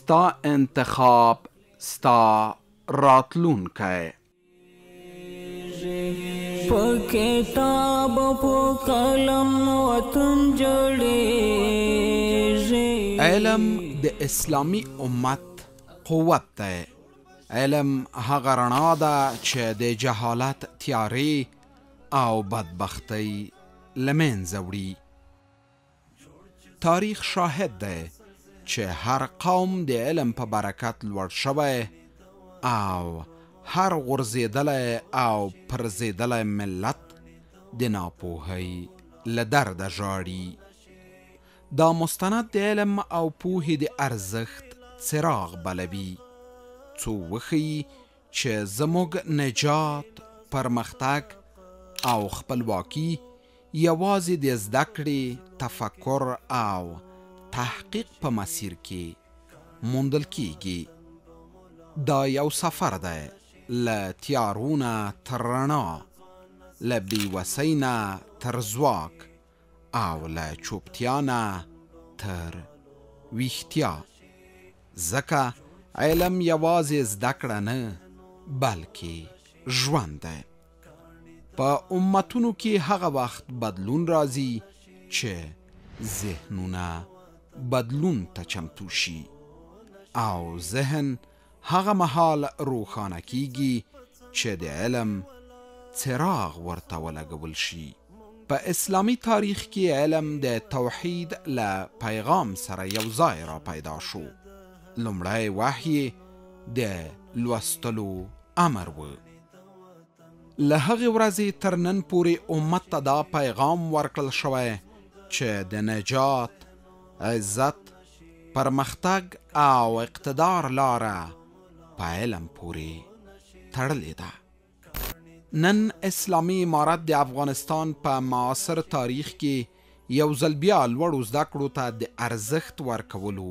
ستا انتخاب ستا راتلونکی. په کتاب په قلم وطن جوړېږي. علم د اسلامی امت قوت دی. علم هغه رڼا ده چې د جهالت تیارې او بدبختۍ له منځه وړي. تاریخ شاهد دی چې هر قوم د علم په برکت لوړ شوی او هر غورځېدلی او پرځېدلی ملت د ناپوهۍ له درده ژاړي. دا مستند د علم او پوهې د ارزښت څراغ بلوي څو وښیي چې زموږ نجات، پرمختګ او خپلواکي یوازې د زده کړې، تفکر او تحقیق په مسیر کې موندل کیږي. دا یو سفر دی له تیارو نه تر رڼا، له بېوسۍ نه تر ځواک او له چوپتیا نه تر ویښتیا. ځکه علم یوازې زده کړه نه بلکې ژوند دی. په امتونو کې هغه وخت بدلون راځي چې ذهنونه بدلون ته چمتو شي او ذهن هغه مهال روښانه کیږي چې د علم څراغ ورته ولګول شي. په اسلامی تاریخ کې علم د توحید له پیغام سره یو ځای را پیدا شو. لومړی وحی د لوستلو امر و. له هغې ورځې تر نن پورې امت ته دا پیغام ورکړل شوی چې د نجات، عزت، پرمختګ او اقتدار لاره په علم پورې تړلې ده. نن اسلامي امارت د افغانستان په معاصر تاریخ کې یو ځل بیا لوړو زده کړو ته د ارزښت ورکولو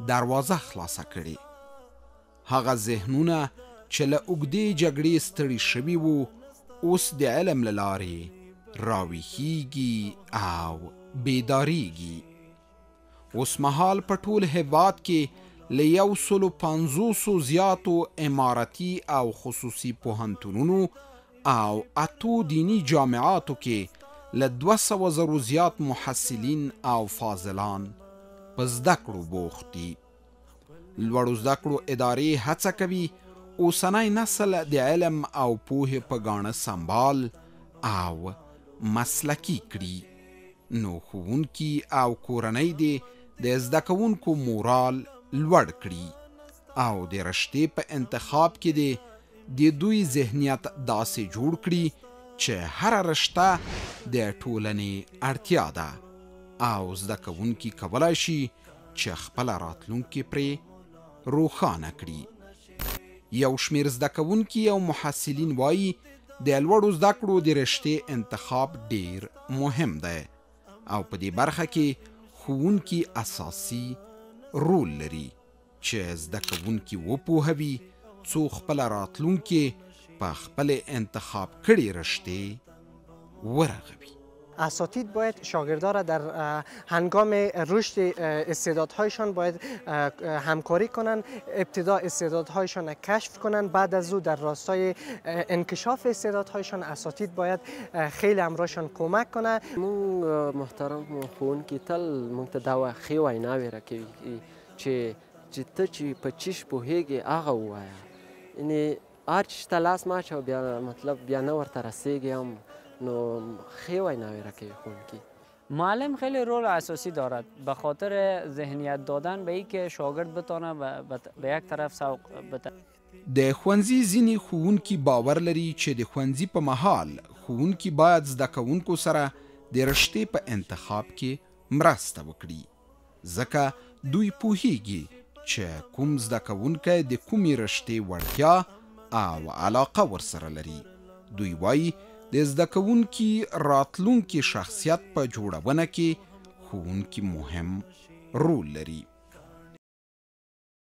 دروازه خلاصه کړې. هغه ذهنونه چې له اوږدې جګړې ستړي شوي وو اوس د علم له لارې راویښیږي او بیداریږي. اوس مهال په ټول هېواد کې له 150 زیاتو امارتي او خصوصي پوهنتونونو او 8 دینی جامعاتو کې له 200 زرو زیات محصلین او فاضلان په زده کړو بوخت دي. لوړو زده کړو ادارې هڅه کوي اوسنی نسل د علم او پوهې په ګاڼه سمبال او مسلکي کړي. نو ښوونکي او کورنۍ دې د زده کوونکو مورال لوړ کړي او د رشتې په انتخاب کې دې د دوی ذهنیت داسې جوړ کړي چې هره رشته د ټولنې اړتیا ده او زده کوونکي کولی شي چې خپله راتلونکې پرې روښانه کړي. یو شمیر زده کوونکي او محصلین وایي د لوړو زده کړو د رشتې انتخاب ډیر مهم دی او په دې برخه کې ښوونکي اساسي رول لري چې زده کوونکي وپوهوي څو خپله راتلونکې په خپل انتخاب کړي رشتې ورغوي. اساتید باید شاگردا را در هنگام رشد استعدادهایشان باید همکاری کنند، ابتدا استعدادهایشان را کشف کنند، بعد از او در راستای انکشاف استعدادهایشان اساتید باید خیلی امراشان کمک کنند. مونږ محترم ښوونکي تل مونږ ته دا ښې ویناوې راکوي چې ته چې په چیش پوهېږې هغه ووایه، یعنې هر چیز ته لاس مه اچوه بیا مطلب بیا نه ورته رسېږې هم. نو خیلی ویناوی را که خونکی معلم خیلی رول اساسی دارد به خاطر ذهنیت دادن به این که شاگرد بتانه به یک طرف سوق بده. د ښوونځي ځینې ښوونکي باور لري چې د ښوونځي په مهال ښوونکي باید زده کوونکو سره د رشتې په انتخاب کې مرسته وکړي ځکه دوی پوهیږي چې کوم زده کوونکی د کومې رشتې وړتیا او علاقه ورسره لري. دوی وایي د زده کوونکي راتلونکي شخصیت په جوړونه کې ښوونکي مهم رول لري.